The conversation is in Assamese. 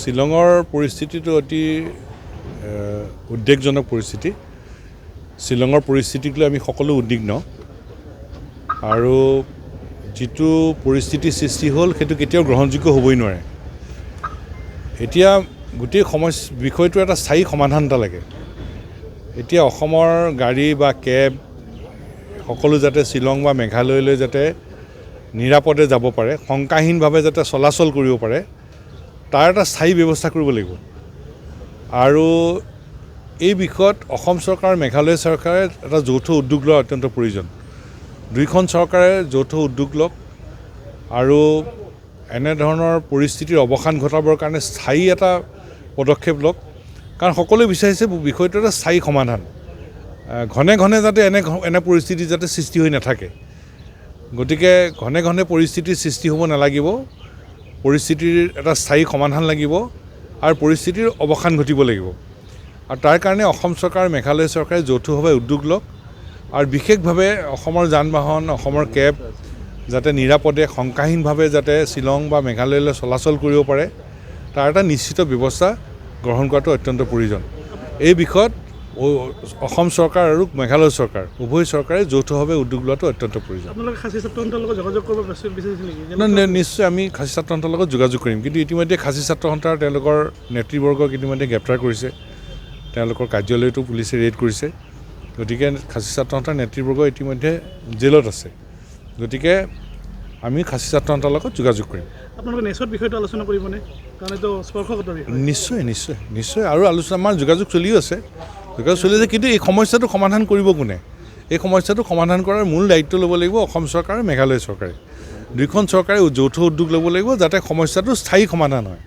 শ্বিলঙৰ পৰিস্থিতিটো অতি উদ্বেগজনক পৰিস্থিতি। শ্বিলঙৰ পৰিস্থিতিক লৈ আমি সকলো উদ্বিগ্ন আৰু যিটো পৰিস্থিতি সৃষ্টি হ'ল সেইটো কেতিয়াও গ্ৰহণযোগ্য হ'বই নোৱাৰে। এতিয়া গোটেই বিষয়টো এটা স্থায়ী সমাধান এটা লাগে। এতিয়া অসমৰ গাড়ী বা কেব সকলো যাতে শ্বিলং বা মেঘালয়লৈ যাতে নিৰাপদে যাব পাৰে, শংকাহীনভাৱে যাতে চলাচল কৰিব পাৰে, তাৰ এটা স্থায়ী ব্যৱস্থা কৰিব লাগিব। আৰু এই বিষয়ত অসম চৰকাৰ মেঘালয় চৰকাৰে এটা যৌথ উদ্যোগ লোৱা অত্যন্ত প্ৰয়োজন। দুয়োখন চৰকাৰে যৌথ উদ্যোগ লওক আৰু এনেধৰণৰ পৰিস্থিতিৰ অৱসান ঘটাবৰ কাৰণে স্থায়ী এটা পদক্ষেপ লওক। কাৰণ সকলোৱে বিচাৰিছে বিষয়টো এটা স্থায়ী সমাধান। ঘনে ঘনে যাতে এনে পৰিস্থিতি যাতে সৃষ্টি হৈ নাথাকে। গতিকে ঘনে ঘনে পৰিস্থিতিৰ সৃষ্টি হ'ব নালাগিব, পৰিস্থিতিৰ এটা স্থায়ী সমাধান লাগিব আৰু পৰিস্থিতিৰ অৱসান ঘটিব লাগিব। আৰু তাৰ কাৰণে অসম চৰকাৰ মেঘালয় চৰকাৰে যৌথভাৱে উদ্যোগ লওক আৰু বিশেষভাৱে অসমৰ যান বাহন, অসমৰ কেব যাতে নিৰাপদে শংকাহীনভাৱে যাতে শ্বিলং বা মেঘালয়লৈ চলাচল কৰিব পাৰে, তাৰ এটা নিশ্চিত ব্যৱস্থা গ্ৰহণ কৰাটো অত্যন্ত প্ৰয়োজন। এই বিষয়ত অসম চৰকাৰ আৰু মেঘালয় চৰকাৰ উভয় চৰকাৰে যৌথভাৱে উদ্যোগ লোৱাটো অত্যন্ত প্ৰয়োজন। নিশ্চয় আমি খাচী ছাত্ৰ সন্থাৰ লগত যোগাযোগ কৰিম, কিন্তু ইতিমধ্যে খাচী ছাত্ৰ সন্থাৰ তেওঁলোকৰ নেতৃবৰ্গক ইতিমধ্যে গ্ৰেপ্তাৰ কৰিছে, তেওঁলোকৰ কাৰ্যালয়তো পুলিচে ৰেড কৰিছে। গতিকে খাচী ছাত্ৰ সন্থাৰ নেতৃবৰ্গ ইতিমধ্যে জেলত আছে। গতিকে আমি খাচী ছাত্ৰ সন্থাৰ লগত যোগাযোগ কৰিম। আপোনালোকে নেক্সট বিষয়টো আলোচনা কৰিবনে? কাৰণ এইটো স্পৰ্শগত বিষয়। নিশ্চয় নিশ্চয় নিশ্চয় আৰু আলোচনা আমাৰ যোগাযোগ চলিও আছে, কিন্তু এই সমস্যাটো সমাধান কৰিব কোনে? এই সমস্যাটো সমাধান কৰাৰ মূল দায়িত্ব ল'ব লাগিব অসম চৰকাৰ আৰু মেঘালয় চৰকাৰে। দুয়োখন চৰকাৰে যৌথ উদ্যোগ ল'ব লাগিব যাতে সমস্যাটো স্থায়ী সমাধান হয়।